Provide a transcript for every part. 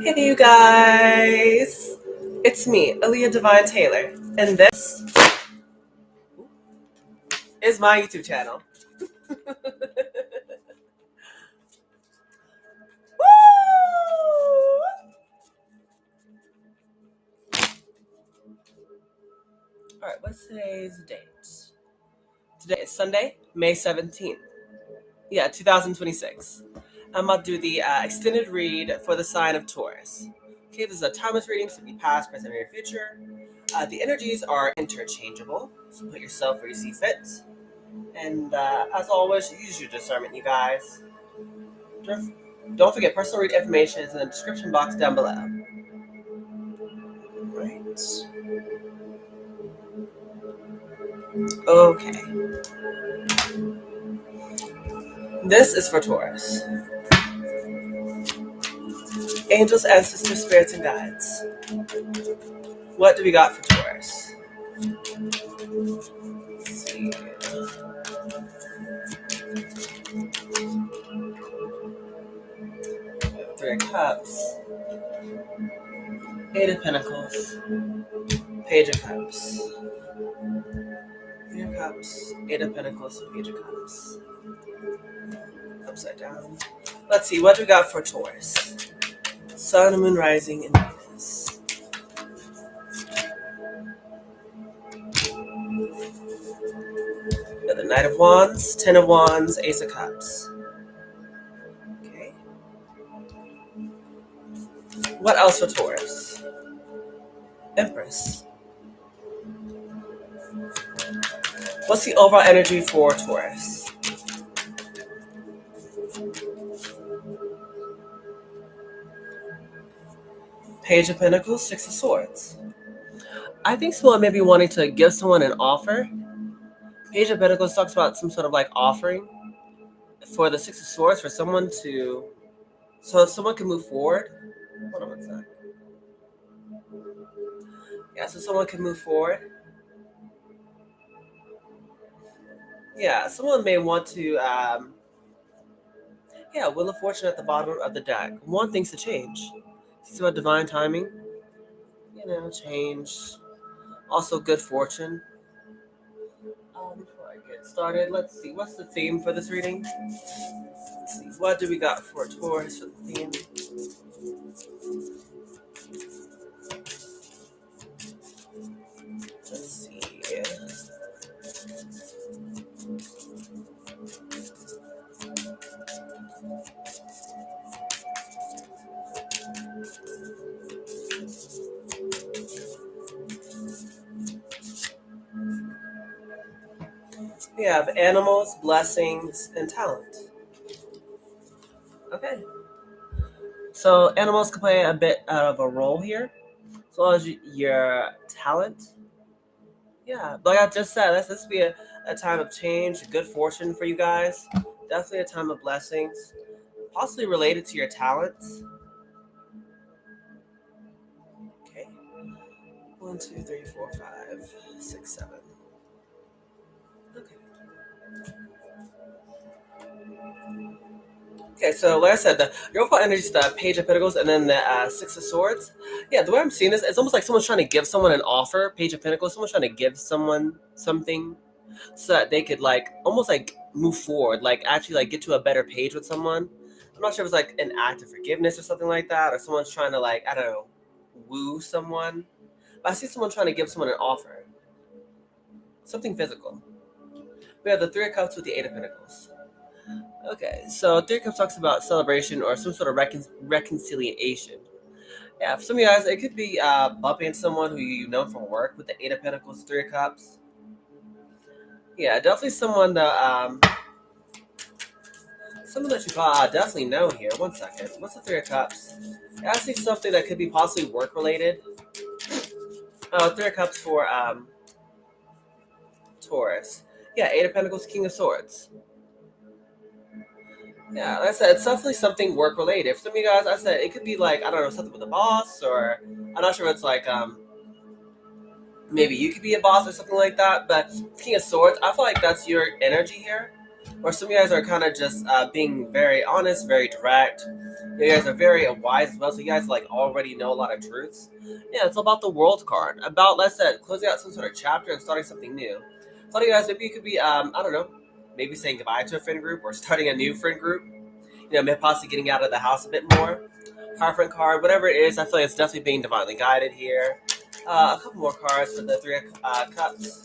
Hey, you guys. It's me, Aaliyah Divine Taylor, and this is my YouTube channel. Woo! All right, what's today's date? Today is Sunday, May 17th. Yeah, 2026. I'm about to do the extended read for the sign of Taurus. Okay, this is a timeless reading, so it can be past, present, or future. The energies are interchangeable, so put yourself where you see fit. And as always, use your discernment, you guys. Don't forget, personal read information is in the description box down below. Right. Okay. This is for Taurus. Angels, ancestors, spirits, and guides. What do we got for Taurus? Let's see. Three of Cups. Eight of Pentacles. Page of Cups. Three of Cups. Eight of Pentacles. Page of Cups. Upside down. Let's see. What do we got for Taurus? Sun, Moon, Rising, and Venus. The Knight of Wands, Ten of Wands, Ace of Cups. Okay. What else for Taurus? Empress. What's the overall energy for Taurus? Page of Pentacles, Six of Swords. I think someone may be wanting to give someone an offer. Page of Pentacles talks about some sort of like offering for the Six of Swords for someone to, so if someone can move forward. Hold on one sec. Yeah, so someone can move forward. Yeah, someone may want to, Wheel of Fortune at the bottom of the deck. Want things to change. It's about divine timing. Change. Also, good fortune. Before I get started, let's see. What's the theme for this reading? Let's see. What do we got for Taurus for the theme? Let's see. We have animals, blessings, and talent. Okay. So animals can play a bit of a role here, as well as your talent. Yeah, like I just said, let's be a time of change, good fortune for you guys. Definitely a time of blessings, possibly related to your talents. Okay. 1, 2, 3, 4, 5, 6, 7. Okay. Okay, so like I said, your overall energy is the Page of Pentacles and then the Six of Swords. Yeah, the way I'm seeing this, it's almost like someone's trying to give someone an offer. Page of Pentacles, someone's trying to give someone something so that they could like almost like move forward, like actually like get to a better page with someone. I'm not sure if it's like an act of forgiveness or something like that, or someone's trying to like, I don't know, woo someone. But I see someone trying to give someone an offer. Something physical. We have the Three of Cups with the Eight of Pentacles. Okay, so Three of Cups talks about celebration or some sort of reconciliation. Yeah, for some of you guys, it could be bumping someone who you know from work with the Eight of Pentacles, Three of Cups. Yeah, definitely someone that you definitely know here. 1 second. What's the Three of Cups? Yeah, I see something that could be possibly work related. Three of Cups for Taurus. Yeah, Eight of Pentacles, King of Swords. Yeah, like I said, it's definitely something work related. For some of you guys, I said it could be like, I don't know, something with a boss, or I'm not sure if it's like maybe you could be a boss or something like that. But King of Swords, I feel like that's your energy here. Or some of you guys are kind of just being very honest, very direct. You guys are very wise as well, so you guys like already know a lot of truths. Yeah, it's about the World card, about let's say closing out some sort of chapter and starting something new. So you guys, maybe you could be I don't know, maybe saying goodbye to a friend group or starting a new friend group. Maybe possibly getting out of the house a bit more. Friend card, whatever it is, I feel like it's definitely being divinely guided here. A couple more cards for the Three of Cups.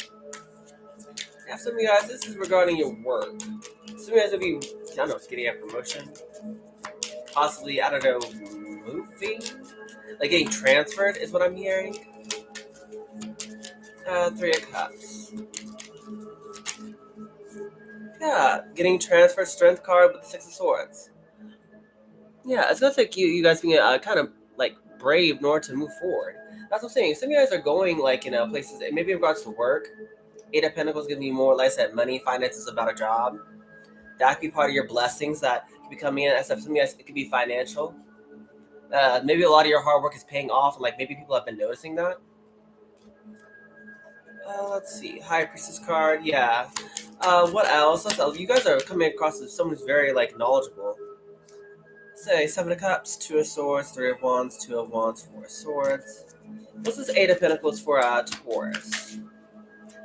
Yeah, some of you guys, this is regarding your work. Some of you guys will be, I don't know, getting a promotion. Possibly, I don't know, moving? Like getting transferred is what I'm hearing. Three of Cups. Yeah, getting transferred, Strength card with the Six of Swords. Yeah, it's gonna take you guys being kind of like brave in order to move forward. That's what I'm saying. Some of you guys are going like places, maybe in regards to work. Eight of Pentacles gonna be more, like I said, money, finances, about a job. That could be part of your blessings that could be coming in. As some of you guys, it could be financial. Maybe a lot of your hard work is paying off, and like maybe people have been noticing that. Let's see, High Priestess card, yeah. What else? You guys are coming across as someone who's very like knowledgeable. Say Seven of Cups, Two of Swords, Three of Wands, Two of Wands, Four of Swords. What's this Eight of Pentacles for Taurus?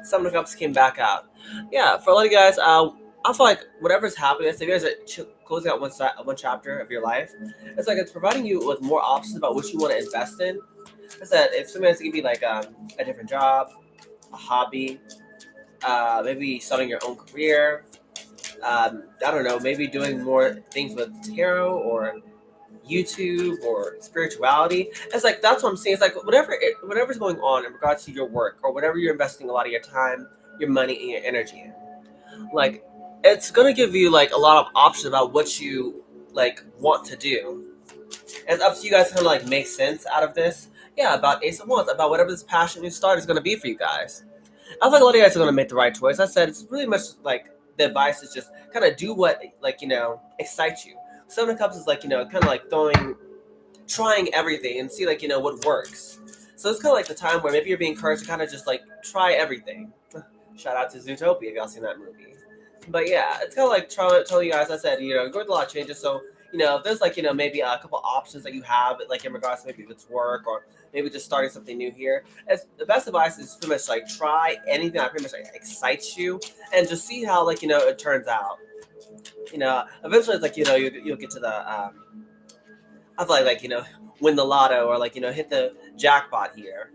Seven of Cups came back out. Yeah, for a lot of you guys, I feel like whatever's happening, if you guys are closing out one chapter of your life, it's like it's providing you with more options about what you want to invest in. I said if somebody has to give you like a different job, a hobby, maybe starting your own career. I don't know, maybe doing more things with tarot or YouTube or spirituality. It's like that's what I'm saying. It's like whatever's going on in regards to your work or whatever you're investing a lot of your time, your money, and your energy in. Like it's gonna give you like a lot of options about what you like want to do. It's up to you guys to kind of like make sense out of this. Yeah, about Ace of Wands, about whatever this passion you start is gonna be for you guys. I feel like a lot of you guys are gonna make the right choice. I said it's really much like the advice is just kind of do what like excites you. Seven of Cups is like kind of like trying everything and see like what works. So it's kind of like the time where maybe you're being encouraged to kind of just like try everything. Shout out to Zootopia if y'all seen that movie. But yeah, it's kind of like telling you guys. I said go through a lot of changes. So if there's like maybe a couple options that you have like in regards to maybe if it's work or maybe just starting something new here. As the best advice is pretty much like try anything that pretty much like excites you and just see how like it turns out. Eventually it's like you'll get to the I feel like win the lotto or like hit the jackpot here.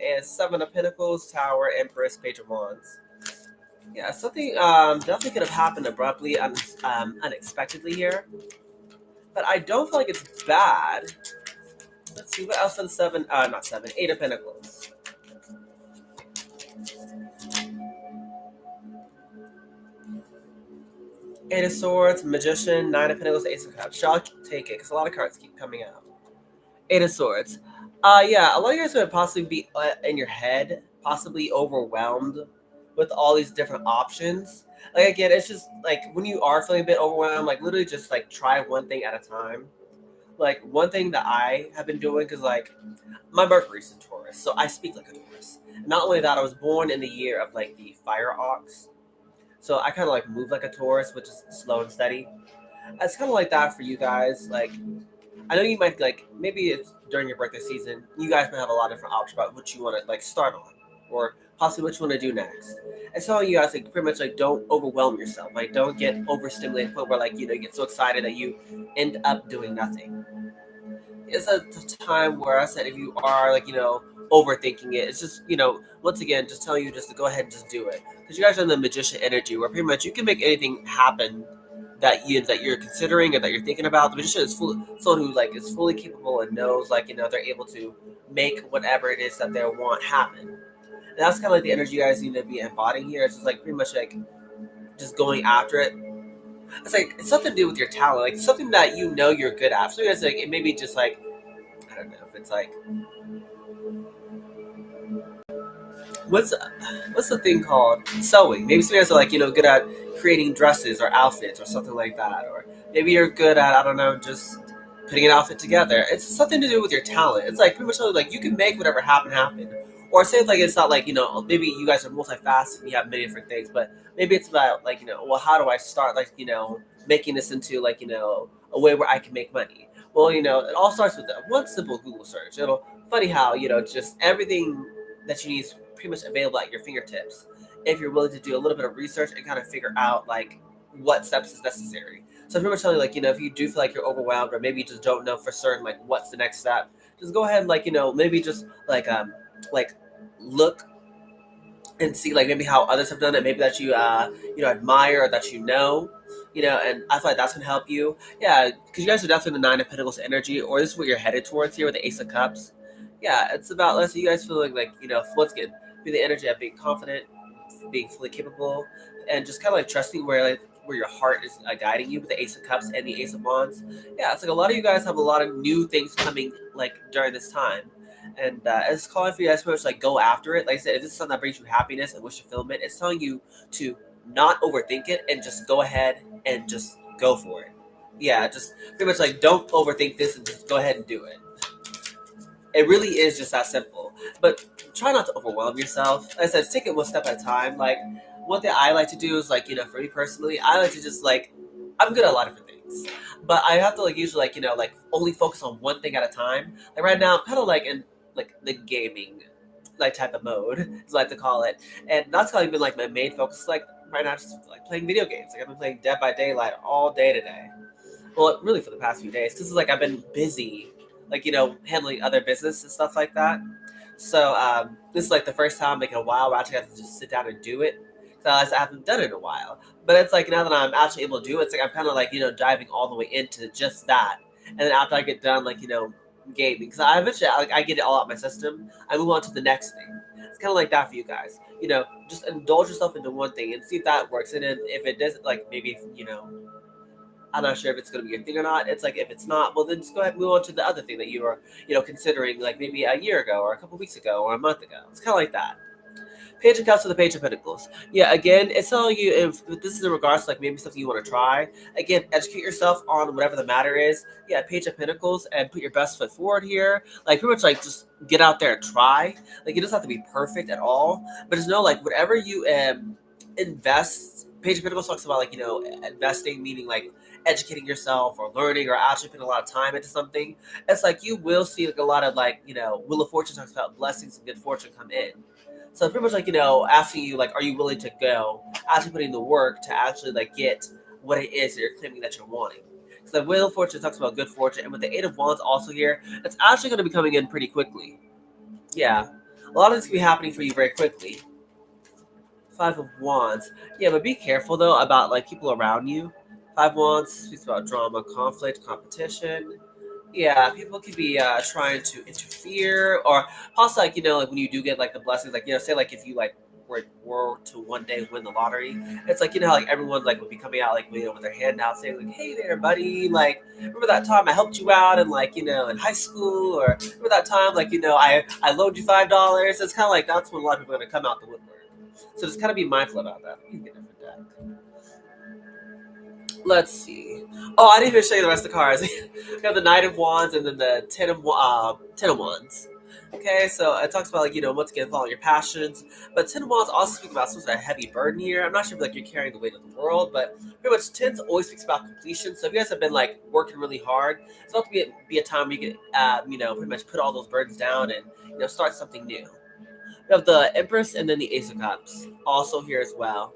And Seven of Pentacles, Tower, Empress, Page of Wands. Yeah, something definitely could have happened abruptly, unexpectedly here, but I don't feel like it's bad. Let's see what else for the seven. Not seven. Eight of Pentacles. Eight of Swords, Magician, Nine of Pentacles, Ace of Cups. Shall I take it? Because a lot of cards keep coming out. Eight of Swords. Yeah, a lot of you guys would possibly be in your head, possibly overwhelmed with all these different options. Like again, it's just like when you are feeling a bit overwhelmed, like literally just like try one thing at a time. Like one thing that I have been doing, because like my Mercury's in Taurus, so I speak like a Taurus. Not only that, I was born in the year of like the fire ox, so I kind of like move like a Taurus, which is slow and steady. It's kind of like that for you guys. Like I know you might like maybe it's during your birthday season. You guys might have a lot of different options about what you want to like start on, or possibly what you want to do next. And so you guys like pretty much like don't overwhelm yourself. Like don't get overstimulated to the point where like you get so excited that you end up doing nothing. It's a time where I said if you are like overthinking it, it's just once again just telling you just to go ahead and just do it, because you guys are in the magician energy where pretty much you can make anything happen that you're considering or that you're thinking about. The magician is someone who like is fully capable and knows like they're able to make whatever it is that they want happen. And that's kind of like the energy you guys need to be embodying here. It's just like pretty much like just going after it. It's like it's something to do with your talent, like something that you're good at. So it's like it may be just like I don't know if it's like what's the thing called sewing. Maybe some guys are like good at creating dresses or outfits or something like that, or maybe you're good at I don't know just putting an outfit together. It's something to do with your talent. It's like pretty much like you can make whatever happen, or say it's like it's not like maybe you guys are multifaceted and you have many different things, but maybe it's about like well, how do I start like making this into like a way where I can make money. Well, it all starts with one simple Google search. It'll funny how just everything that you need is pretty much available at your fingertips if you're willing to do a little bit of research and kind of figure out like what steps is necessary. So pretty much telling you like if you do feel like you're overwhelmed or maybe you just don't know for certain like what's the next step, just go ahead and like maybe just like look and see like maybe how others have done it, maybe that you admire or that and I feel like that's gonna help you. Yeah, because you guys are definitely the Nine of Pentacles energy, or this is what you're headed towards here with the Ace of Cups. Yeah, it's about let's say you guys feel like once again, be the energy of being confident, being fully capable, and just kind of like trusting where your heart is guiding you with the Ace of Cups and the Ace of Wands. Yeah, it's like a lot of you guys have a lot of new things coming like during this time, and it's calling for you guys to pretty much like go after it. Like I said, if this is something that brings you happiness and wish fulfillment, it's telling you to not overthink it and just go ahead and just go for it. Yeah, just pretty much like don't overthink this and just go ahead and do it. It really is just that simple. But try not to overwhelm yourself. Like I said, take it one step at a time. Like one thing I like to do is like, for me personally, I like to just like I'm good at a lot of different things. But I have to like usually like, like only focus on one thing at a time. Like right now I'm kinda like in like the gaming like type of mode, as I like to call it. And that's kind of been like my main focus. Like right now just like playing video games. Like I've been playing Dead by Daylight all day today. Well, really for the past few days, because like I've been busy, like handling other business and stuff like that. So this is like the first time like in a while where I actually have to just sit down and do it. Because I haven't done it in a while. But it's like now that I'm actually able to do it, it's like I'm kind of like diving all the way into just that. And then after I get done, like gaming, because I eventually like I get it all out my system, I move on to the next thing. It's kind of like that for you guys. Just indulge yourself into one thing and see if that works. And then if it doesn't, like maybe I'm not sure if it's going to be your thing or not. It's like if it's not, well then just go ahead and move on to the other thing that you are, considering like maybe a year ago or a couple weeks ago or a month ago. It's kind of like that. Page of Cups to the Page of Pentacles. Yeah, again, it's telling you if this is in regards to like maybe something you want to try. Again, educate yourself on whatever the matter is. Yeah, Page of Pentacles and put your best foot forward here. Like pretty much like just get out there and try. Like it doesn't have to be perfect at all, but just know like whatever you invest. Page of Pentacles talks about like investing, meaning like educating yourself or learning or actually putting a lot of time into something. It's like you will see like a lot of like Wheel of Fortune talks about blessings and good fortune come in. So pretty much like asking you like, are you willing to go actually putting the work to actually like get what it is that you're claiming that you're wanting? So the Wheel of Fortune talks about good fortune, and with the Eight of Wands also here, it's actually going to be coming in pretty quickly. Yeah, a lot of this can be happening for you very quickly. Five of Wands. Yeah, but be careful though about like people around you. Five of Wands speaks about drama, conflict, competition. Yeah, people could be trying to interfere, or possibly like like when you do get like the blessings, like say like if you like were to one day win the lottery, it's like how like everyone like would be coming out like with their hand out saying like, hey there buddy, like remember that time I helped you out and like in high school, or remember that time like I loaned you $5. It's kind of like that's when a lot of people are gonna come out the woodwork. So just kind of be mindful about that. You can get different deck. Let's see. Oh, I didn't even show you the rest of the cards. We have the Knight of Wands and then the Ten of Wands. Okay, so it talks about like once again following your passions, but Ten of Wands also speaks about some sort of heavy burden here. I'm not sure if like you're carrying the weight of the world, but pretty much Tens always speaks about completion. So if you guys have been like working really hard, it's about to be a time where you can pretty much put all those burdens down and start something new. We have the Empress and then the Ace of Cups also here as well.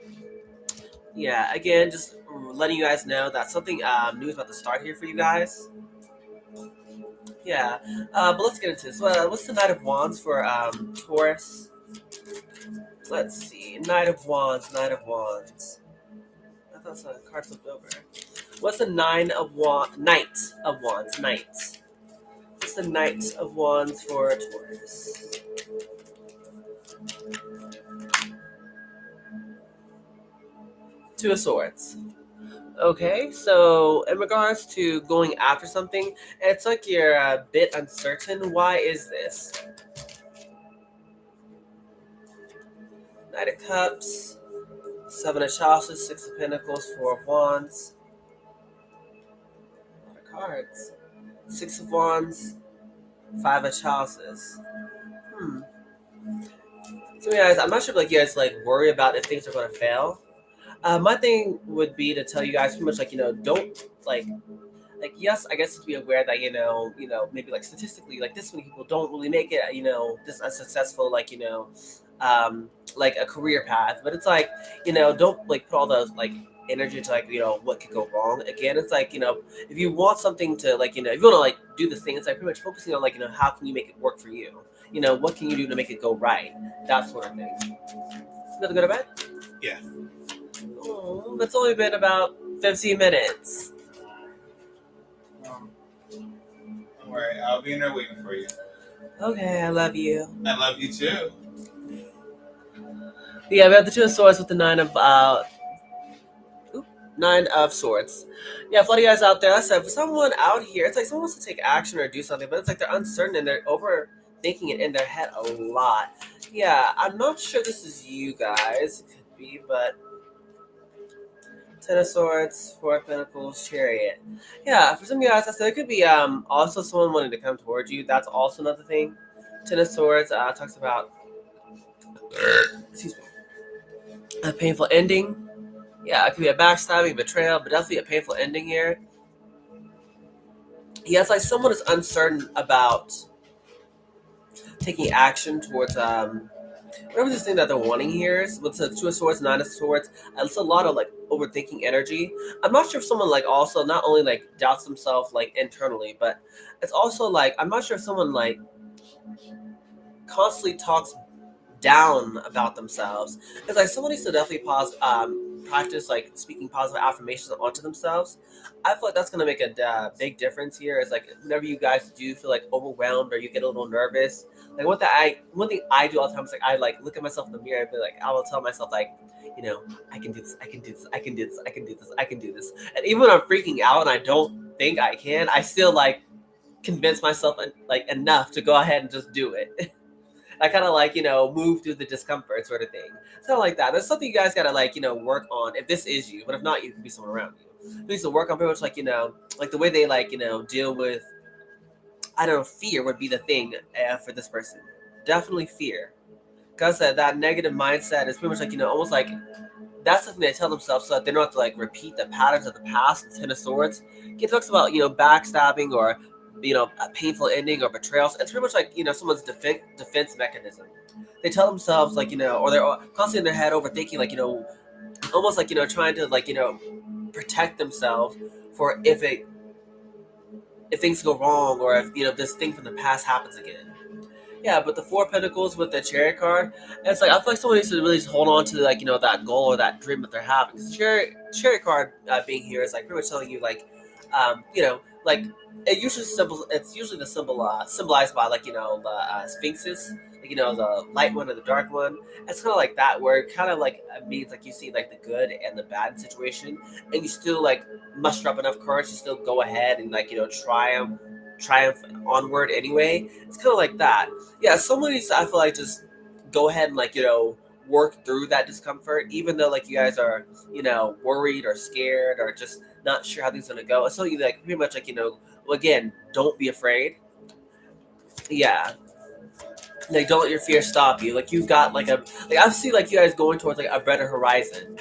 Yeah, again, just letting you guys know that something new is about to start here for you guys. Yeah, but let's get into this. What's the Knight of Wands for Taurus? Let's see. Knight of Wands, Knight of Wands. I thought the card flipped over. What's the Knight of Wands, Knight. What's the Knight of Wands for Taurus? Two of Swords. Okay, so in regards to going after something, it's like you're a bit uncertain. Why is this? Knight of Cups, Seven of Chalices, Six of Pentacles, Four of Wands. A lot of cards. Six of Wands, Five of Chalices. Hmm. So guys, I'm not sure if like you guys like worry about if things are gonna fail. My thing would be to tell you guys pretty much like don't like yes, I guess to be aware that maybe like statistically like this many people don't really make it this unsuccessful like a career path, but it's like don't like put all those like energy to like what could go wrong. Again, it's like if you want something to like if you want to like do this thing, it's like pretty much focusing on like how can you make it work for you, what can you do to make it go right, that sort of thing. Another go to bed. Yeah. Oh, it's only been about 15 minutes. Don't worry, I'll be in there waiting for you. Okay, I love you. I love you too. Yeah, we have the Two of Swords with the Nine of Swords. Yeah, for a lot of you guys out there, I said for someone out here, it's like someone wants to take action or do something, but it's like they're uncertain and they're overthinking it in their head a lot. Yeah, I'm not sure this is you guys. It could be, but Ten of Swords, Four of Pentacles, Chariot. Yeah, for some of you guys, I said it could be also someone wanting to come towards you. That's also another thing. Ten of Swords talks about excuse me, a painful ending. Yeah, it could be a backstabbing, betrayal, but definitely a painful ending here. Yeah, it's like someone is uncertain about taking action towards whatever this thing that they're wanting here is. With the Two of Swords, Nine of Swords, it's a lot of like overthinking energy. I'm not sure if someone like also not only like doubts themselves like internally, but it's also like I'm not sure if someone like constantly talks down about themselves. It's like someone needs to definitely practice like speaking positive affirmations onto themselves. I feel like that's gonna make a big difference here. Is like whenever you guys do feel like overwhelmed or you get a little nervous, like one thing I do all the time is like I like look at myself in the mirror and be like I will tell myself like I can do this, I can do this, I can do this, I can do this, I can do this. And even when I'm freaking out and I don't think I can, I still like convince myself like enough to go ahead and just do it. I kind of like move through the discomfort sort of thing. It's kind of like that. There's something you guys gotta like work on. If this is you, but if not, you can be someone around you. You need to work on pretty much like like the way they like deal with I don't know, fear would be the thing for this person. Definitely fear, because that negative mindset is pretty much like almost like that's something they tell themselves so that they don't have to like repeat the patterns of the past. Ten of Swords. It talks about backstabbing or a painful ending or betrayals. It's pretty much like someone's defense mechanism. They tell themselves like or they're constantly in their head overthinking like almost like trying to like protect themselves for if things go wrong or if this thing from the past happens again. Yeah, but the Four of Pentacles with the Chariot card, it's like I feel like someone needs to really just hold on to like that goal or that dream that they're having. Because Chariot card being here is like pretty much telling you like, like it's usually the symbol symbolized by like the sphinxes, like the light one and the dark one. It's kind of like that where it kind of like means like you see like the good and the bad situation, and you still like muster up enough courage to still go ahead and like triumph onward anyway. It's kind of like that. Yeah, someone needs to, I feel like, just go ahead and like work through that discomfort, even though like you guys are worried or scared or just not sure how things are gonna go. It's something like pretty much like again, don't be afraid. Yeah, like don't let your fear stop you. Like you've got like I see like you guys going towards like a better horizon.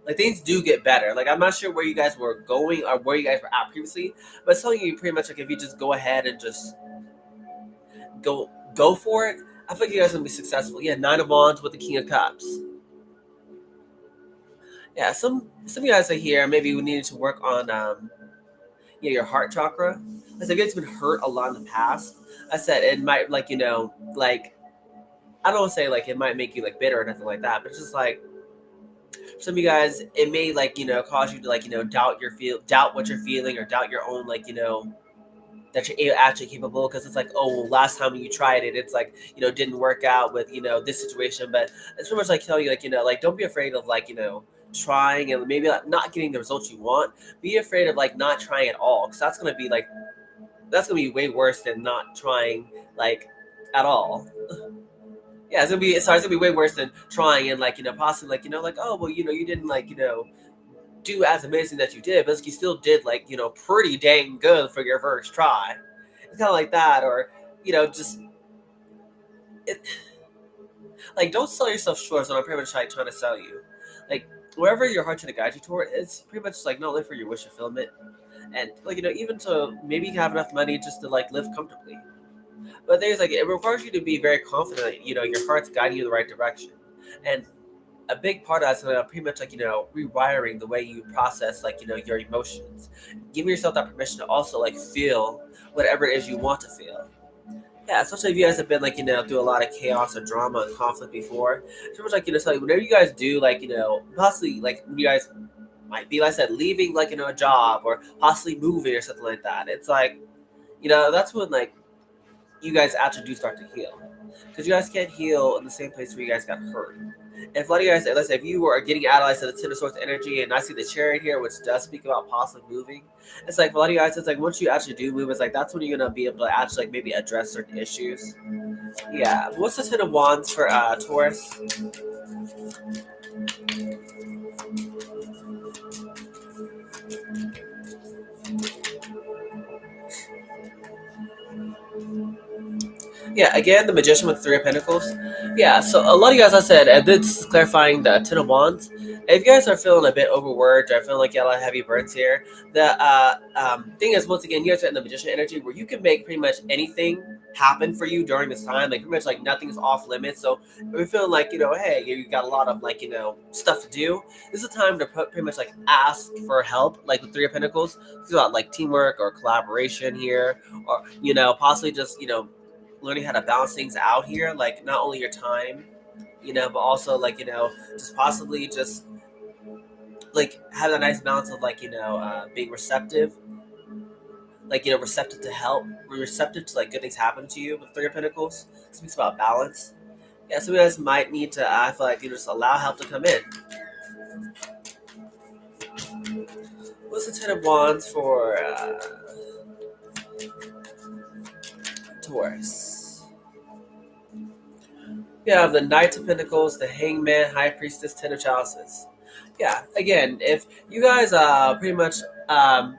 Like things do get better. Like I'm not sure where you guys were going or where you guys were at previously, but it's telling you pretty much like if you just go ahead and just go for it, I think you guys are gonna be successful. Yeah, Nine of Wands with the King of Cups. Yeah, some of you guys are here. Maybe we needed to work on your heart chakra. As if it's been hurt a lot in the past. I said it might like like I don't want to say like it might make you like bitter or nothing like that, but it's just like some of you guys it may like cause you to like doubt what you're feeling or doubt your own like that you're actually capable, because it's like, oh, last time you tried it, it's like didn't work out with this situation. But it's pretty much like telling you like like don't be afraid of like trying and maybe like, not getting the results you want. Be afraid of like not trying at all, because that's gonna be way worse than not trying like at all. Yeah, it's gonna be way worse than trying and like possibly like like, oh well you didn't like do as amazing that you did, but you still did like pretty dang good for your first try. It's kind of like that, or just it. Like, don't sell yourself short. Is what I'm pretty much like trying to sell you. Like, wherever your heart's gonna guide you toward, it's pretty much like not only for your wish fulfillment, and like even to maybe have enough money just to like live comfortably. But there's like it requires you to be very confident. Your heart's guiding you in the right direction, and a big part of that's pretty much like rewiring the way you process like your emotions, giving yourself that permission to also like feel whatever it is you want to feel. Yeah, especially if you guys have been like through a lot of chaos or drama and conflict before. It's pretty much like so like, whenever you guys do like possibly like when you guys might be like I said leaving like a job or possibly moving or something like that. It's like that's when like you guys actually do start to heal because you guys can't heal in the same place where you guys got hurt. If a lot of you guys, let's say if you are getting out of like, the Ten of Swords energy, and I see the chariot here, which does speak about possibly moving, it's like for a lot of you guys, it's like once you actually do move, it's like that's when you're gonna be able to actually like maybe address certain issues. Yeah. What's the Ten of Wands for Taurus? Yeah, again, the Magician with Three of Pentacles. Yeah, so a lot of you guys, I said, and this is clarifying the Ten of Wands. If you guys are feeling a bit overworked or feeling like you got a lot of heavy burdens here, the thing is, once again, you guys are in the Magician energy where you can make pretty much anything happen for you during this time. Like, pretty much like nothing's off limits. So if you're feeling like, hey, you got a lot of like, stuff to do, this is a time to pretty much like ask for help, like the Three of Pentacles. It's about like teamwork or collaboration here, or, possibly just, learning how to balance things out here, like not only your time, but also like just possibly just like have a nice balance of like being receptive, like receptive to help, receptive to like good things happen to you. With Three of Pentacles, it speaks about balance. Yeah, so you guys might need to, I feel like, just allow help to come in. What's the Ten of Wands for Taurus? You have the Knight of Pentacles, the Hangman, High Priestess, Ten of Chalices. Yeah, again, if you guys pretty much Knight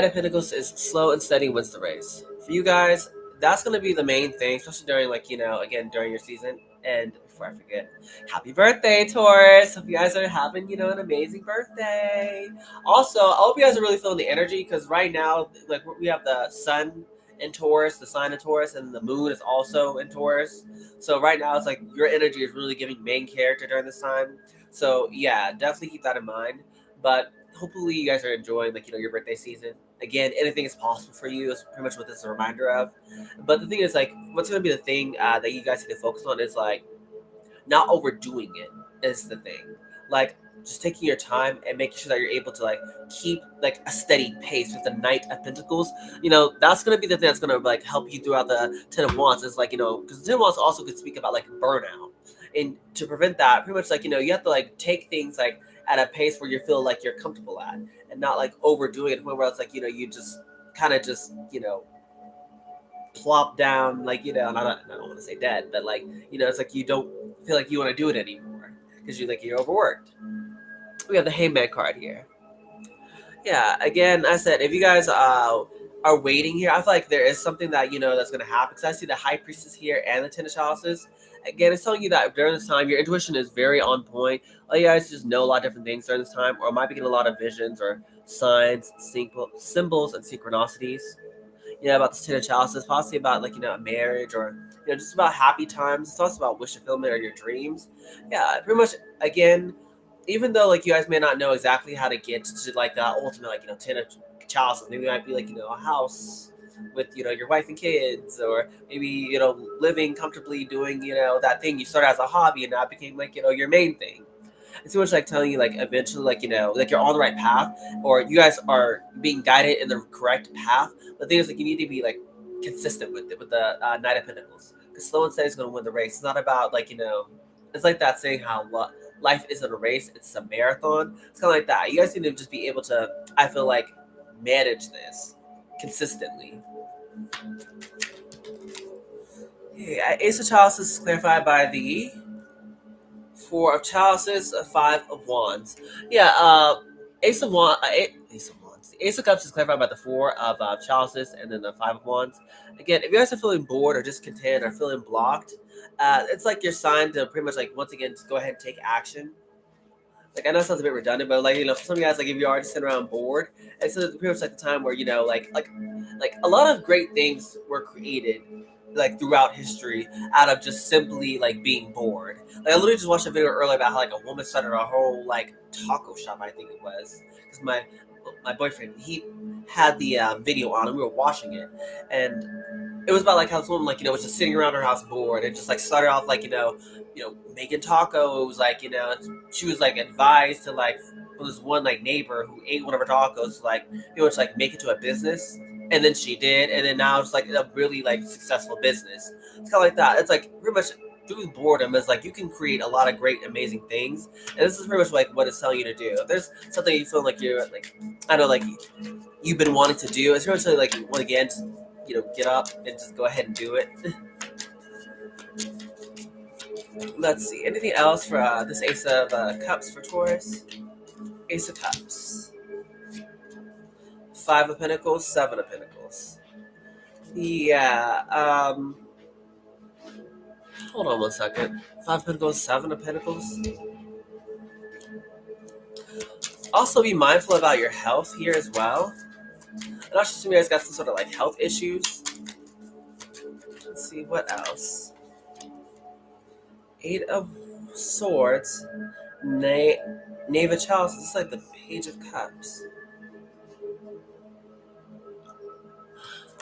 of Pentacles is slow and steady wins the race. For you guys, that's going to be the main thing, especially during like again during your season. And before I forget, happy birthday, Taurus! Hope you guys are having an amazing birthday. Also, I hope you guys are really feeling the energy because right now, like we have the Sun in Taurus, the sign of Taurus, and the Moon is also in Taurus. So right now, it's like your energy is really giving main character during this time. So yeah, definitely keep that in mind. But hopefully you guys are enjoying like your birthday season. Again, anything is possible for you is pretty much what this is a reminder of. But the thing is like what's going to be the thing that you guys need to focus on is like not overdoing it is the thing. Like just taking your time and making sure that you're able to like keep like a steady pace with the Knight of Pentacles. That's gonna be the thing that's gonna like help you throughout the Ten of Wands. Is like because the Ten of Wands also could speak about like burnout, and to prevent that, pretty much like you have to like take things like at a pace where you feel like you're comfortable at, and not like overdoing it where it's like you just kind of just plop down like and I don't want to say dead, but like it's like you don't feel like you want to do it anymore because you're overworked. We have the Hangman card here. Yeah, again, I said if you guys are waiting here, I feel like there is something that that's going to happen. Because I see the High Priestess here and the Ten of Chalices. Again, it's telling you that during this time, your intuition is very on point. All you guys just know a lot of different things during this time, or might be getting a lot of visions or signs, symbols, and synchronicities. About the Ten of Chalices, possibly about like a marriage or just about happy times. It's also about wish fulfillment or your dreams. Yeah, pretty much. Again, even though like you guys may not know exactly how to get to like the ultimate like Ten of Chalices, maybe it might be like a house with your wife and kids, or maybe living comfortably doing that thing you started as a hobby and now it became like your main thing. It's too much like telling you like eventually like like you're on the right path, or you guys are being guided in the correct path. The thing is like you need to be like consistent with it with the Knight of Pentacles, because slow and steady is going to win the race. It's not about like it's like that saying how life isn't a race, it's a marathon. It's kind of like that. You guys need to just be able to, I feel like, manage this consistently. Yeah, Ace of Chalices is clarified by the Four of Chalices, Five of Wands. Yeah, Ace of Wands, Ace of Cups is clarified by the Four of Chalices and then the Five of Wands. Again, if you guys are feeling bored or discontent or feeling blocked, it's like your sign to pretty much like once again just go ahead and take action. Like I know it sounds a bit redundant, but like for some of you guys, like if you are just sitting around bored, it's pretty much like the time where like a lot of great things were created like throughout history out of just simply like being bored. Like I literally just watched a video earlier about how like a woman started a whole like taco shop, I think it was, because my boyfriend he had the video on and we were watching it, and it was about like how this woman like was just sitting around her house bored and just like started off like making tacos, like she was like advised to like this one like neighbor who ate one of her tacos like just like make it to a business, and then she did, and then now it's like a really like successful business. It's kind of like that. It's like pretty much through boredom is like you can create a lot of great amazing things, and this is pretty much like what it's telling you to do. If there's something you feel like you're like I don't know like you've been wanting to do, it's pretty much like once again just get up and just go ahead and do it. Let's see. Anything else for this Ace of Cups for Taurus? Ace of Cups. Five of Pentacles, Seven of Pentacles. Yeah. Hold on one second. Five of Pentacles, Seven of Pentacles. Also, be mindful about your health here as well. And also, some of you guys got some sort of like health issues. Let's see what else. Eight of Swords, Knave of Chalices. This is like the Page of Cups.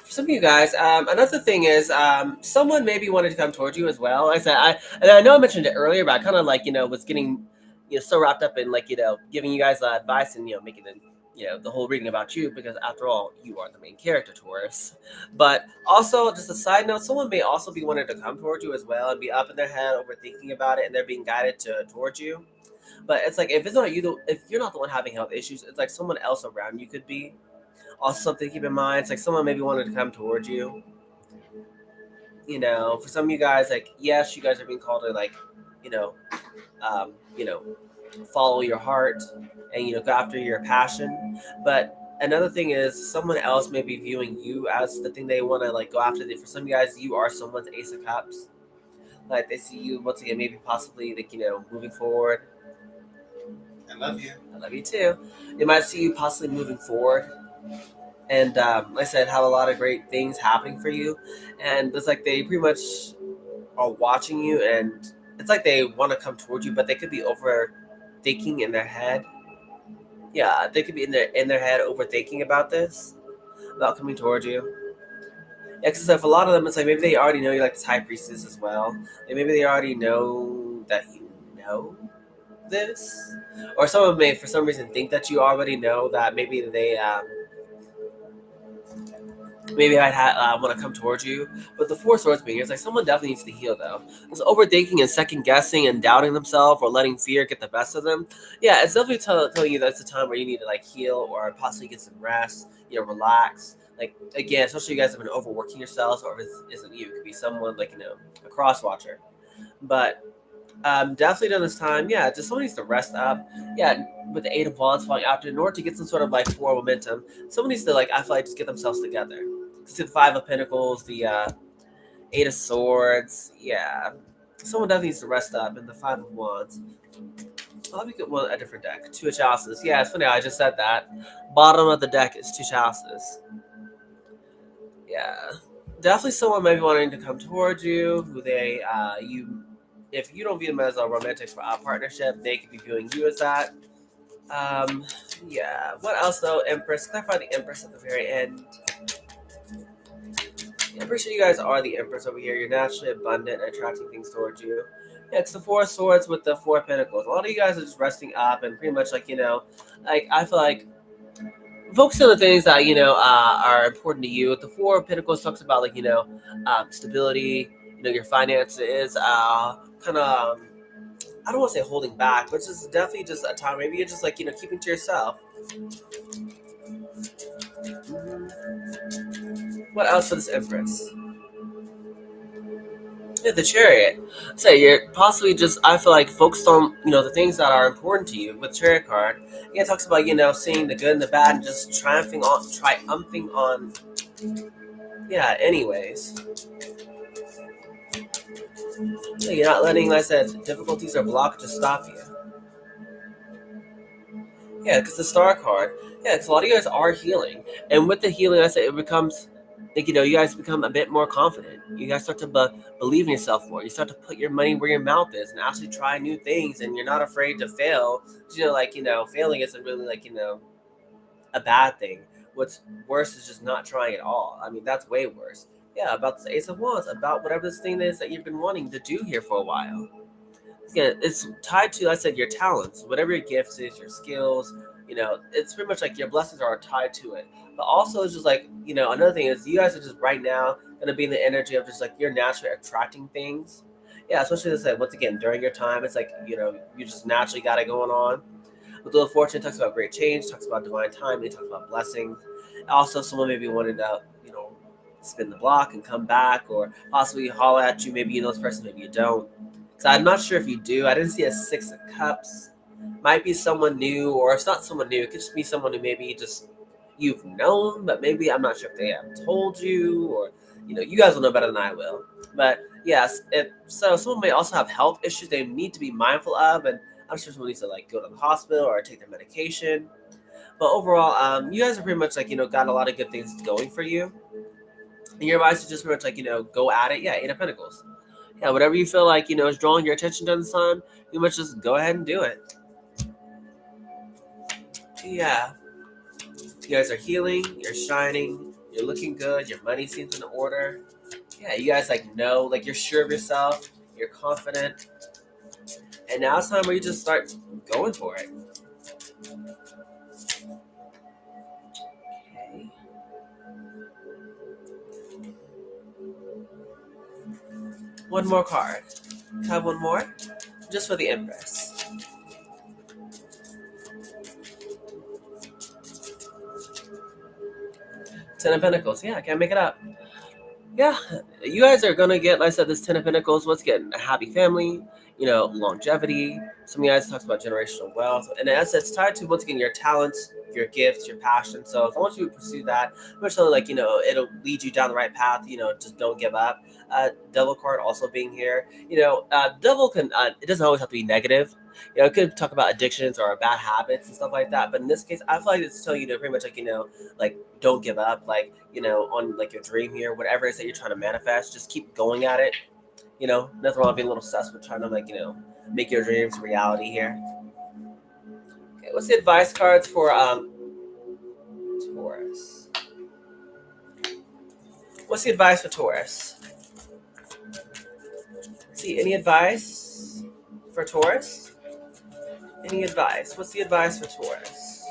For some of you guys, another thing is someone maybe wanted to come towards you as well. Like I said I know I mentioned it earlier, but I kind of like was getting so wrapped up in like giving you guys advice and making it the whole reading about you, because after all you are the main character, Taurus. But also just a side note, someone may also be wanting to come towards you as well and be up in their head overthinking about it, and they're being guided towards you. But it's like if it's not you, if you're not the one having health issues, it's like someone else around you could be. Also something to keep in mind, it's like someone maybe wanted to come towards you. For some of you guys, like yes, you guys are being called to like you know um, you know follow your heart and go after your passion. But another thing is someone else may be viewing you as the thing they want to like go after. For some of you guys, you are someone's Ace of Cups. Like they see you once again, maybe possibly like moving forward. I love you. I love you too. They might see you possibly moving forward, and like I said, have a lot of great things happening for you. And it's like they pretty much are watching you, and it's like they want to come towards you, but they could be overthinking in their head. Yeah, they could be in their head overthinking about this, about coming towards you. Yeah, because if a lot of them, it's like maybe they already know you're like this high priestess as well. And maybe they already know that you know this, or some of them may for some reason think that you already know that. Maybe I'd want to come towards you. But the Four Swords being, it's like someone definitely needs to heal though. It's overthinking and second guessing and doubting themselves or letting fear get the best of them. Yeah, it's definitely telling you that's a time where you need to like heal or possibly get some rest. Relax. Like again, especially you guys have been overworking yourselves, or if it isn't you, it could be someone like a cross watcher. But definitely during this time, yeah, just someone needs to rest up. Yeah, with the Eight of Wands falling out, in order to get some sort of like forward momentum, someone needs to like I feel like just get themselves together. See the Five of Pentacles, the Eight of Swords, yeah. Someone definitely needs to rest up, and the Five of Wands. Let me get a different deck. Two of Chalices. Yeah, it's funny. I just said that. Bottom of the deck is Two Chalices. Yeah, definitely someone maybe wanting to come towards you. Who they if you don't view them as a romantic partnership, they could be viewing you as that. Um, yeah. What else though? Empress. Clarify the Empress at the very end. Yeah, I'm pretty sure you guys are the Empress over here. You're naturally abundant and attracting things towards you. Yeah, it's the Four of Swords with the Four of Pentacles. A lot of you guys are just resting up and pretty much like like I feel like focusing on the things that are important to you. The Four of Pentacles talks about like stability. Your finances. Kind of. I don't want to say holding back, but it's just definitely just a time. Maybe you're just like keeping to yourself. What else for this Empress? Yeah, the chariot. So you're possibly just, I feel like, focused on, the things that are important to you with chariot card. Yeah, it talks about, seeing the good and the bad and just triumphing on, yeah, anyways. Yeah, you're not letting, like I said, difficulties or blockages stop you. Yeah, because the star card. Yeah, because a lot of you guys are healing, and with the healing, I say it becomes like you guys become a bit more confident. You guys start to believe in yourself more. You start to put your money where your mouth is, and actually try new things, and you're not afraid to fail. Failing isn't really a bad thing. What's worse is just not trying at all. I mean, that's way worse. Yeah, about the Ace of Wands, about whatever this thing is that you've been wanting to do here for a while. Yeah, it's tied to, like I said, your talents, whatever your gifts is, your skills. It's pretty much like your blessings are tied to it. But also, it's just like another thing is you guys are just right now gonna be in the energy of just like you're naturally attracting things. Yeah, especially as I said, once again during your time, it's like you just naturally got it going on. With the Wheel of Fortune, it talks about great change, talks about divine timing, it talks about blessings. Also, someone maybe wanted to spin the block and come back, or possibly holler at you. Maybe you know this person, maybe you don't. So I'm not sure if you do. I didn't see a Six of Cups. Might be someone new, or if it's not someone new, it could just be someone who maybe just you've known, but maybe I'm not sure if they have told you, or you guys will know better than I will. But yes, so someone may also have health issues they need to be mindful of, and I'm sure someone needs to like go to the hospital or take their medication. But overall, you guys are pretty much like got a lot of good things going for you. And your advice is just pretty much like go at it. Yeah, Eight of Pentacles. Yeah, whatever you feel like is drawing your attention during this time, you must just go ahead and do it. Yeah, you guys are healing, you're shining, you're looking good, your money seems in order. Yeah, you guys like you're sure of yourself, you're confident, and now it's time where you just start going for it. Okay. One more card. Have one more, just for the Empress. Ten of Pentacles. Yeah, I can't make it up. Yeah, you guys are gonna get, like I said, this Ten of Pentacles. What's getting a happy family, longevity. Some of you guys talks about generational wealth, and as it's tied to once again your talents, your gifts, your passion. So if I want you to pursue that, much so like it'll lead you down the right path. Just don't give up. Devil card also being here. Devil can. It doesn't always have to be negative. It could talk about addictions or bad habits and stuff like that. But in this case, I feel like it's telling you to pretty much like don't give up, like on like your dream here, whatever it is that you're trying to manifest, just keep going at it. Nothing wrong with being a little obsessed with trying to make your dreams reality here. Okay, what's the advice cards for Taurus? What's the advice for Taurus? See any advice for Taurus? Any advice? What's the advice for Taurus?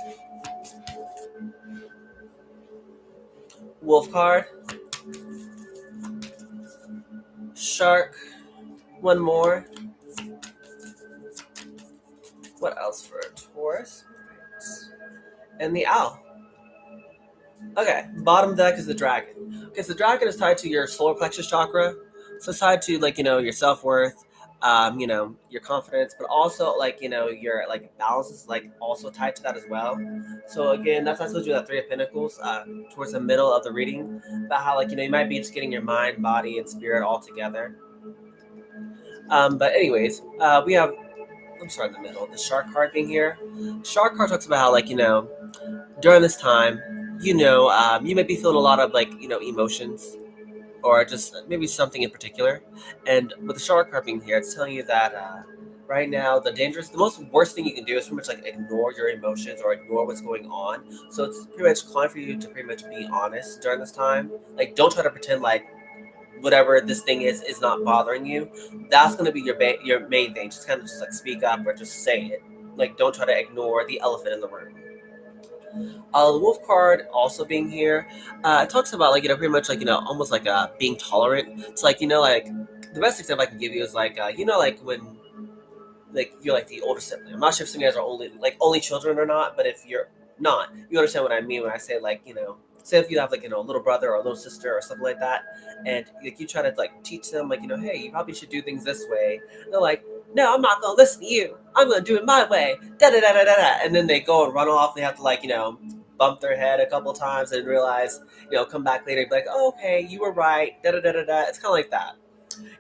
Wolf card, shark, one more. What else for Taurus? And the owl. Okay, bottom deck is the dragon. Okay, so the dragon is tied to your solar plexus chakra. So it's tied to your self worth, your confidence, but also your balance is also tied to that as well. So again, that's why I told you that Three of Pentacles towards the middle of the reading about how you might be just getting your mind, body, and spirit all together. But anyways, we have. I'm sorry, in the middle. The shark card being here. Shark card talks about how during this time, you might be feeling a lot of emotions or just maybe something in particular. And with the shark card being here, it's telling you that right now the most worst thing you can do is pretty much ignore your emotions or ignore what's going on. So it's pretty much calling for you to pretty much be honest during this time. Like don't try to pretend like whatever this thing is not bothering you. That's gonna be your main thing. Just kind of just speak up or just say it. Like don't try to ignore the elephant in the room. The wolf card also being here, it talks about pretty much almost being tolerant. It's like the best example I can give you is when you're the older sibling. I'm not sure if some of you guys are only children or not, but if you're not, you understand what I mean when I say say if you have like a little brother or a little sister or something like that, and like you try to like teach them like hey, you probably should do things this way. And they're like, no, I'm not gonna listen to you. I'm gonna do it my way. Da da da da da da. And then they go and run off. They have to like bump their head a couple times and realize come back later and be like, oh, okay, you were right. Da da da da da. It's kind of like that.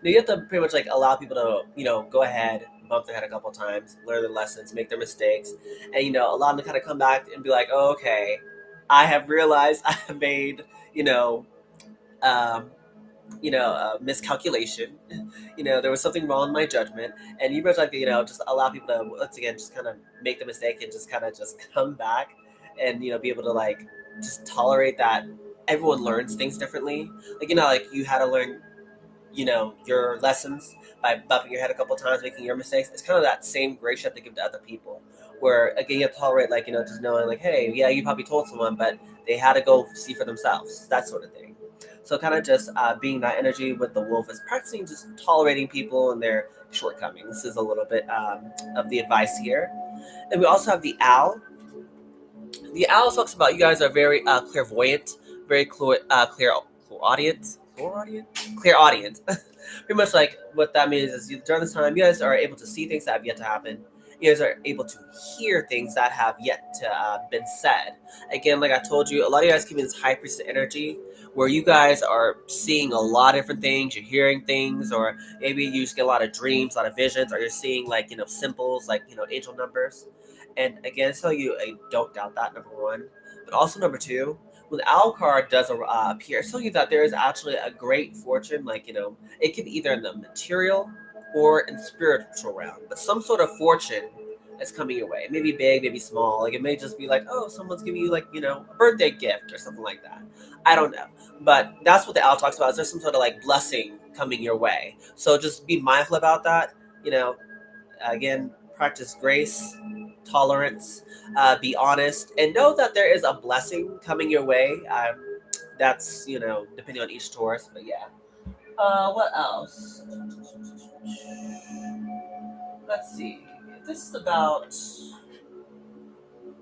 You have to pretty much like allow people to go ahead, bump their head a couple times, learn their lessons, make their mistakes, and allow them to kind of come back and be like, oh, okay, I have realized I have made um, miscalculation. There was something wrong in my judgment, and you pretty much like just allow people to once again just kind of make the mistake and just kind of just come back and be able to like just tolerate that everyone learns things differently. Like like you had to learn your lessons by bumping your head a couple times, making your mistakes. It's kind of that same grace you have to give to other people. Where again, you have to tolerate, like just knowing, like, hey, yeah, you probably told someone, but they had to go see for themselves, that sort of thing. So kind of just being that energy with the wolf is practicing just tolerating people and their shortcomings. This is a little bit of the advice here. And we also have the owl. The owl talks about you guys are very clairvoyant, very clear audience. Pretty much like what that means is during this time, you guys are able to see things that have yet to happen. You guys are able to hear things that have yet to been said. Again, like I told you, a lot of you guys keep in this high priestess energy where you guys are seeing a lot of different things. You're hearing things, or maybe you just get a lot of dreams, a lot of visions, or you're seeing like symbols, like angel numbers. And again, so I don't doubt that, number one, but also number two, when the owl card does appear, it's telling you that there is actually a great fortune. Like it can be either in the material or in the spiritual realm, but some sort of fortune is coming your way. It may be big, maybe small. Like it may just be like, oh, someone's giving you like a birthday gift or something like that. I don't know, but that's what the owl talks about. Is there's some sort of like blessing coming your way? So just be mindful about that. Again, practice grace, tolerance, be honest, and know that there is a blessing coming your way. That's depending on each Taurus, but yeah. What else? Let's see. This is about.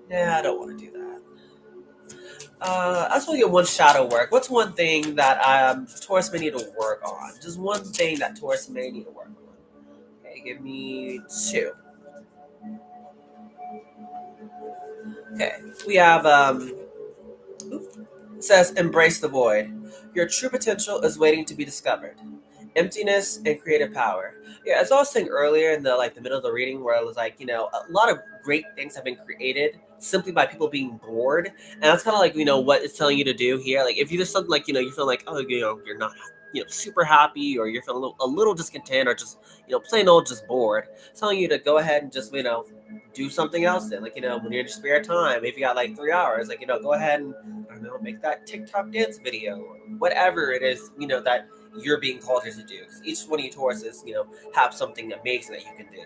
Yeah, I don't want to do that. I just want to get one shadow work. What's one thing that Taurus may need to work on? Just one thing that Taurus may need to work on. Okay, give me two. Okay, we have it says embrace the void. Your true potential is waiting to be discovered. Emptiness and creative power. Yeah, as I was saying earlier in the middle of the reading, where I was like, a lot of great things have been created simply by people being bored, and that's kind of like what it's telling you to do here. Like if you just something like you feel like oh you're not super happy, or you're feeling a little discontent, or just plain old just bored, it's telling you to go ahead and just do something else. Then like when you're in your spare time, if you got like 3 hours, like go ahead and I don't know, make that TikTok dance video or whatever it is that you're being called here to do. Because each one of you Tauruses, have something amazing that you can do.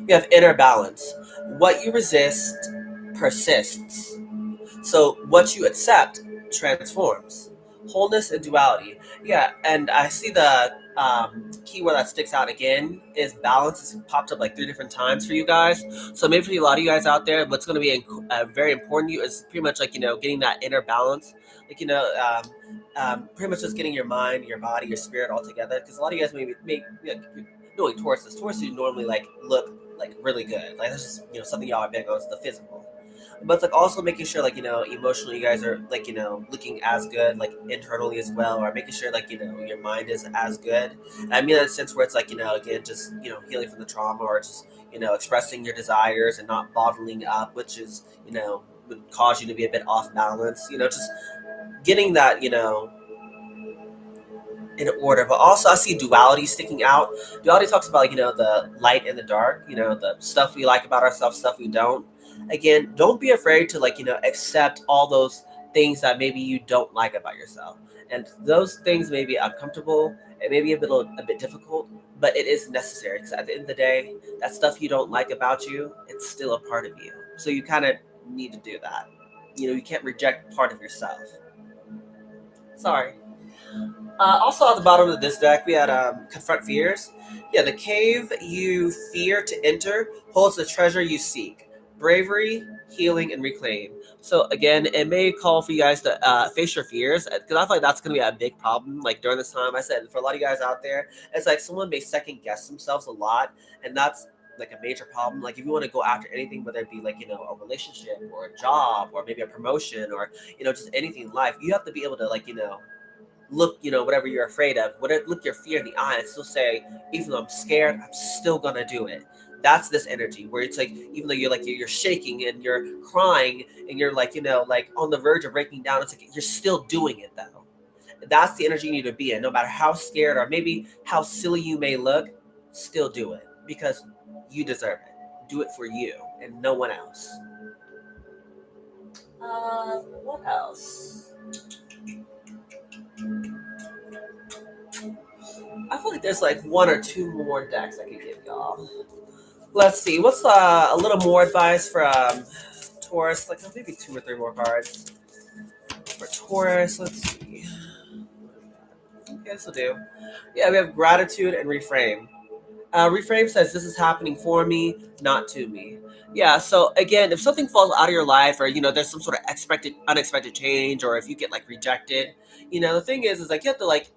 We have inner balance. What you resist persists. So what you accept transforms. Wholeness and duality. Yeah, and I see the keyword that sticks out again is balance. It's popped up like 3 different times for you guys. So maybe for a lot of you guys out there, what's going to be very important to you is pretty much like getting that inner balance. Like pretty much just getting your mind, your body, your spirit all together. Because a lot of you guys may knowing Tauruses normally like look like really good. Like that's just something y'all are big on is the physical. But it's like also making sure like emotionally you guys are like looking as good like internally as well, or making sure like your mind is as good. And I mean in a sense where it's like again just healing from the trauma, or just expressing your desires and not bottling up, which is would cause you to be a bit off balance. Just getting that in order. But also I see duality sticking out. Duality talks about like the light and the dark, the stuff we like about ourselves, stuff we don't. Again, don't be afraid to like accept all those things that maybe you don't like about yourself, and those things may be uncomfortable, it may be a bit difficult, but it is necessary, because at the end of the day, that stuff you don't like about you, it's still a part of you, so you kind of need to do that. You can't reject part of yourself. Sorry. Also, at the bottom of this deck, we had Confront Fears. Yeah, the cave you fear to enter holds the treasure you seek. Bravery, healing, and reclaim. So again, it may call for you guys to face your fears because I feel like that's going to be a big problem. Like during this time, I said for a lot of you guys out there, it's like someone may second guess themselves a lot, and that's like a major problem. Like if you want to go after anything, whether it be like a relationship or a job or maybe a promotion or just anything in life, you have to be able to like look, whatever you're afraid of, whatever, look your fear in the eye and still say, even though I'm scared, I'm still gonna do it. That's this energy where it's like, even though you're shaking and you're crying and you're like, like on the verge of breaking down, it's like you're still doing it though. That's the energy you need to be in. No matter how scared or maybe how silly you may look, still do it because you deserve it. Do it for you and no one else. What else? I feel like there's like one or two more decks I could give y'all. Let's see. What's a little more advice from Taurus? Like maybe two or three more cards for Taurus. Let's see. Okay, this will do. Yeah, we have gratitude and reframe. Reframe says this is happening for me, not to me. Yeah. So again, if something falls out of your life, or there's some sort of unexpected change, or if you get like rejected, the thing is like you have to like,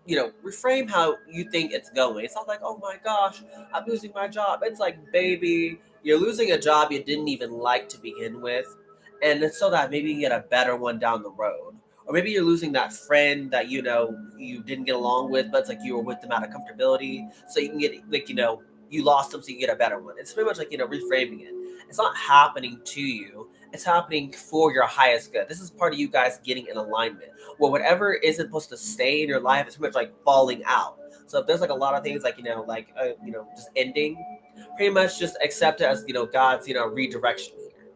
reframe how you think it's going. It's not like, oh my gosh, I'm losing my job. It's like, baby, you're losing a job you didn't even like to begin with, and it's so that maybe you get a better one down the road. Or maybe you're losing that friend that you didn't get along with, but it's like you were with them out of comfortability, so you can get like you lost them, so you can get a better one. It's pretty much like reframing it. It's not happening to you; it's happening for your highest good. This is part of you guys getting in alignment. Well, whatever isn't supposed to stay in your life is pretty much like falling out. So if there's like a lot of things like just ending, pretty much just accept it as God's redirection here.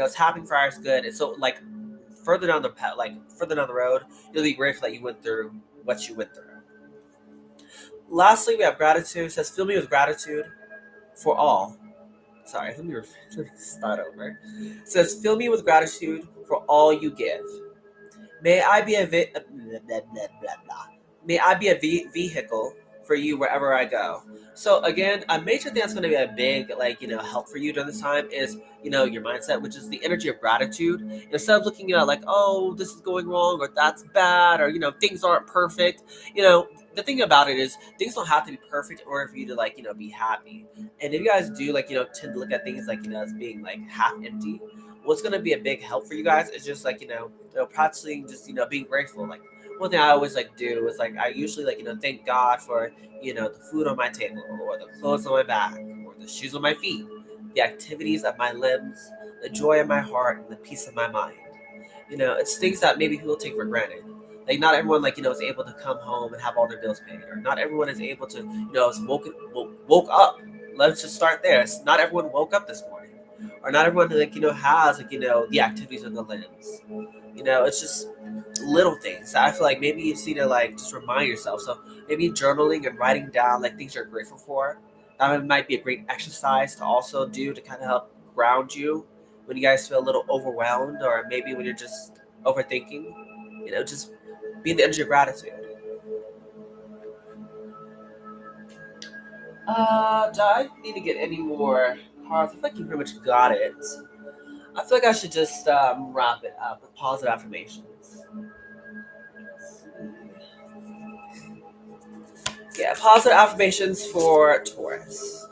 It's happening for our good. And so like further down the road, you'll be grateful that you went through what you went through. Lastly, we have gratitude. It says, fill me with gratitude for all. Sorry, let me start over. It says, fill me with gratitude for all you give. May I be blah, blah, blah, blah. May I be a vehicle for you wherever I go. So again, a major thing that's going to be a big help for you during this time is your mindset, which is the energy of gratitude. Instead of looking at like, oh, this is going wrong or that's bad or things aren't perfect. The thing about it is things don't have to be perfect in order for you to be happy. And if you guys do tend to look at things as being like half empty, what's going to be a big help for you guys is just practicing just being grateful. Like one thing I always do is I usually thank God for the food on my table or the clothes on my back or the shoes on my feet, the activities of my limbs, the joy in my heart, and the peace of my mind. It's things that maybe people take for granted. Like not everyone is able to come home and have all their bills paid, or not everyone is able to is woke up. Let's just start there. It's not everyone woke up this morning, or not everyone has the activities of the limbs. It's just little things that I feel like maybe you just need to just remind yourself. So maybe journaling and writing down things you're grateful for. That might be a great exercise to also do to kind of help ground you when you guys feel a little overwhelmed or maybe when you're just overthinking. Just be in the energy of gratitude. Do I need to get any more cards? I feel like you pretty much got it. I feel like I should just wrap it up with positive affirmations. Yeah, positive affirmations for Taurus.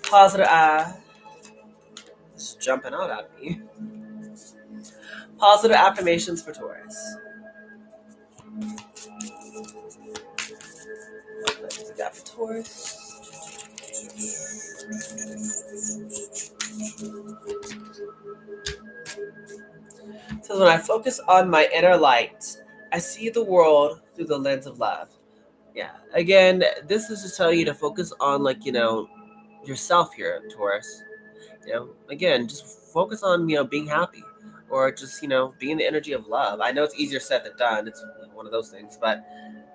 Positive, it's jumping out at me. Positive affirmations for Taurus. What we got for Taurus? So when I focus on my inner light, I see the world through the lens of love. Yeah. Again, this is to tell you to focus on yourself here, Taurus. Again, just focus on being happy, or just being the energy of love. I know it's easier said than done. It's one of those things, but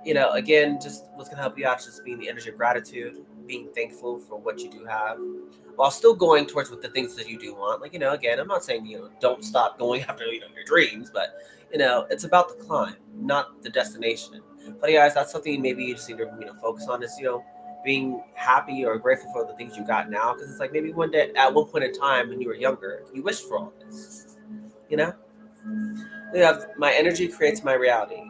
again, just what's gonna help you out is just being the energy of gratitude, being thankful for what you do have, while still going towards with the things that you do want. Again, I'm not saying don't stop going after your dreams, but it's about the climb, not the destination. But yeah, guys, that's something maybe you just need to focus on is being happy or grateful for the things you got now, because it's like maybe one day at one point in time when you were younger you wished for all this, you know. You have my energy creates my reality.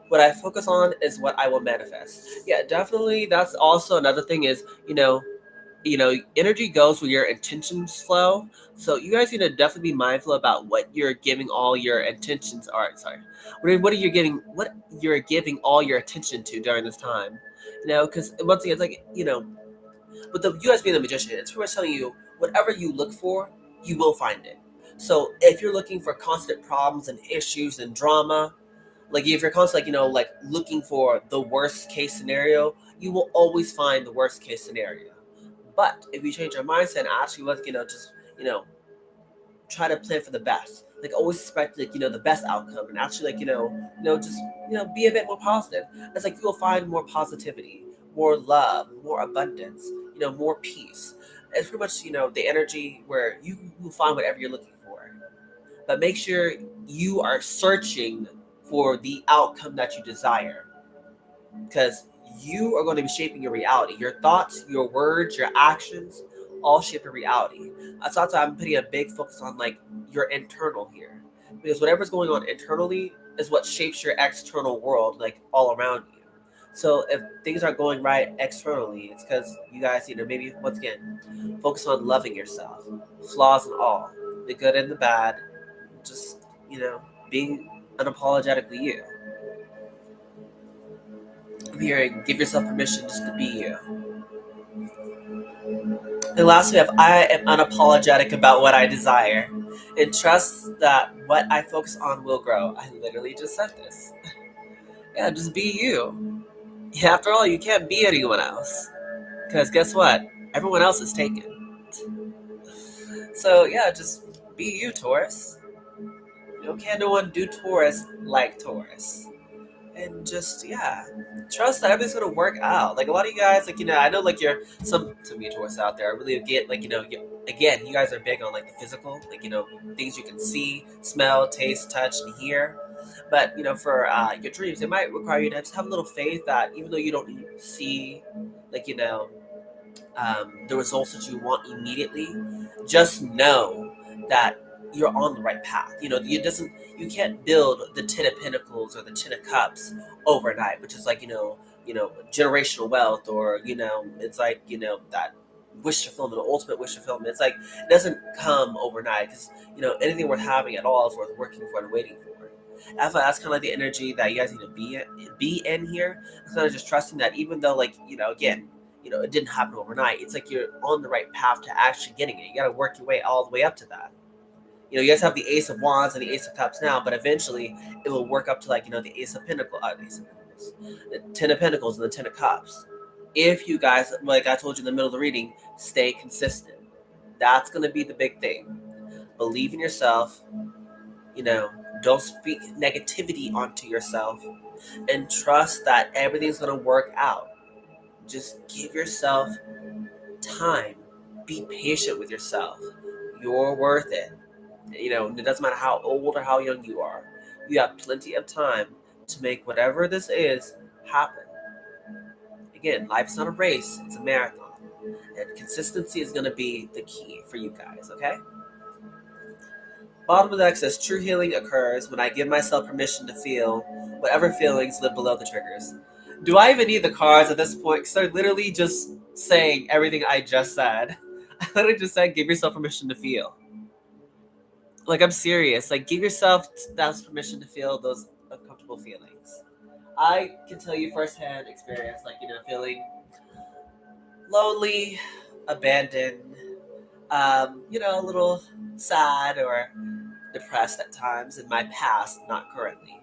What I focus on is what I will manifest. Yeah, definitely. That's also another thing is, energy goes where your intentions flow. So you guys need to definitely be mindful about what you're giving all your intentions are. Sorry, what you're giving all your attention to during this time. Because once again, it's like with the you guys being the magician, it's pretty much telling you whatever you look for, you will find it. So if you're looking for constant problems and issues and drama, like if you're constantly like looking for the worst case scenario, you will always find the worst case scenario. But if you change your mindset and actually look, just you know try to plan for the best, like always expect the best outcome, and actually just be a bit more positive. It's like you'll find more positivity, more love, more abundance, more peace. It's pretty much the energy where you will find whatever you're looking for, but make sure you are searching for the outcome that you desire, because you are going to be shaping your reality. Your thoughts, your words, your actions all shape your reality. That's why I'm putting a big focus on like your internal here, because whatever's going on internally is what shapes your external world, like all around you. So if things aren't going right externally, it's because you guys maybe once again focus on loving yourself, flaws and all, the good and the bad, just being unapologetically you. Here, give yourself permission just to be you. And lastly, if I am unapologetic about what I desire and trust that what I focus on will grow. I literally just said this. Yeah, just be you. Yeah, after all, you can't be anyone else. Because guess what? Everyone else is taken. So yeah, just be you, Taurus. Can no one do Taurus like Taurus? And just trust that everything's gonna work out. Like a lot of you guys, like I know, like you're some mentors out there. I really get like again, you guys are big on like the physical, like things you can see, smell, taste, touch, and hear. But for your dreams, it might require you to just have a little faith that even though you don't see, like the results that you want immediately, just know that you're on the right path. You can't build the Ten of Pentacles or the Ten of Cups overnight, which is like generational wealth, or it's like that wish fulfillment, the ultimate wish fulfillment. It's like it doesn't come overnight, because anything worth having at all is worth working for and waiting for. I feel that's kind of like the energy that you guys need to be in here. It's kind of just trusting that even though again it didn't happen overnight. It's like you're on the right path to actually getting it. You got to work your way all the way up to that. You guys have the Ace of Wands and the Ace of Cups now, but eventually it will work up to like the Ace of Pentacles, the Ten of Pentacles, and the Ten of Cups. If you guys, like I told you in the middle of the reading, stay consistent. That's gonna be the big thing. Believe in yourself. You know, don't speak negativity onto yourself, and trust that everything's gonna work out. Just give yourself time. Be patient with yourself. You're worth it. It doesn't matter how old or how young you are. You have plenty of time to make whatever this is happen. Again, life's not a race, it's a marathon. And consistency is going to be the key for you guys, okay? Bottom of the deck says true healing occurs when I give myself permission to feel whatever feelings live below the triggers. Do I even need the cards at this point? Because they're literally just saying everything I just said. I literally just said give yourself permission to feel. Like I'm serious. Like give yourself that permission to feel those uncomfortable feelings. I can tell you firsthand experience, like feeling lonely, abandoned, a little sad or depressed at times in my past, not currently.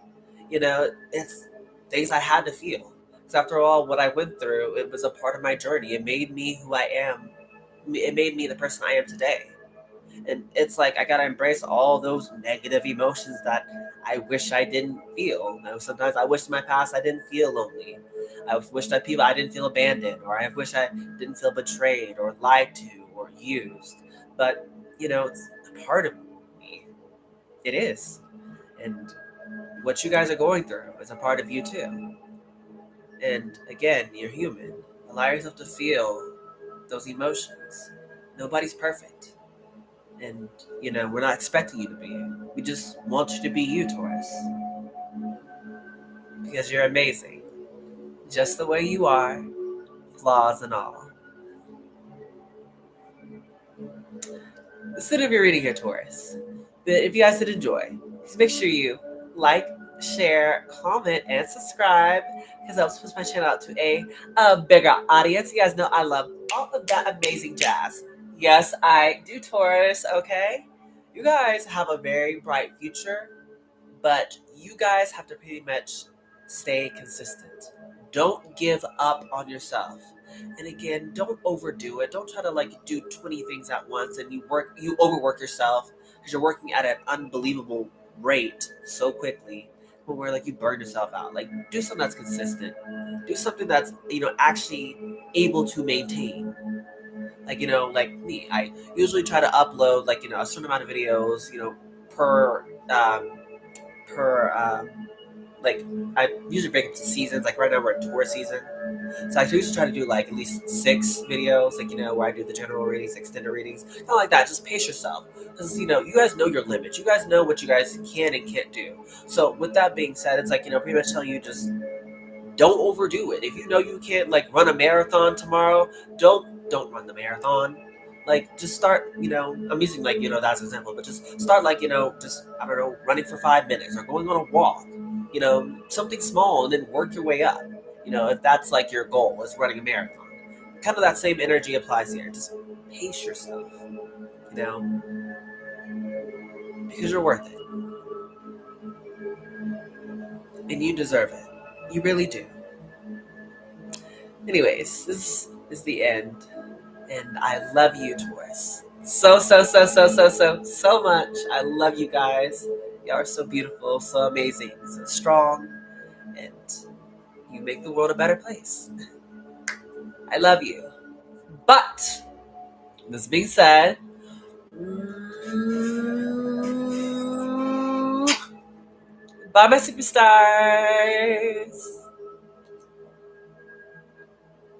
It's things I had to feel. Because after all, what I went through, it was a part of my journey. It made me who I am. It made me the person I am today. And it's like I gotta embrace all those negative emotions that I wish I didn't feel. Sometimes I wish in my past I didn't feel lonely. I wish that I didn't feel abandoned, or I wish I didn't feel betrayed or lied to or used. But it's a part of me. It is, and what you guys are going through is a part of you too. And again, you're human. A Allow yourself to feel those emotions. Nobody's perfect. And, we're not expecting you to be. We just want you to be you, Taurus. Because you're amazing. Just the way you are, flaws and all. That's the end of your reading here, Taurus. But if you guys did enjoy, please make sure you like, share, comment, and subscribe because that helps push my channel out to a bigger audience. You guys know I love all of that amazing jazz. Yes, I do, Taurus, okay? You guys have a very bright future, but you guys have to pretty much stay consistent. Don't give up on yourself. And again, don't overdo it. Don't try to do 20 things at once and you overwork yourself because you're working at an unbelievable rate so quickly where you burn yourself out. Do something that's consistent. Do something that's actually able to maintain. Like me, I usually try to upload a certain amount of videos, per per like I usually break up to seasons. Like right now we're in tour season, so I usually try to do at least 6 videos, where I do the general readings, extended readings, kind of like that. Just pace yourself because you guys know your limits. You guys know what you guys can and can't do. So with that being said, it's pretty much telling you just don't overdo it. If you know you can't run a marathon tomorrow, don't run the marathon. Just start, I'm using that as an example, but just start just I don't know, running for 5 minutes or going on a walk, something small, and then work your way up. If that's your goal is running a marathon. Kind of that same energy applies here. Just pace yourself, because you're worth it. And you deserve it. You really do. Anyways, this is the end. And I love you, Taurus. So, so, so, so, so, so, so much. I love you guys. Y'all are so beautiful, so amazing, so strong, and you make the world a better place. I love you. But, this being said, bye, my superstars.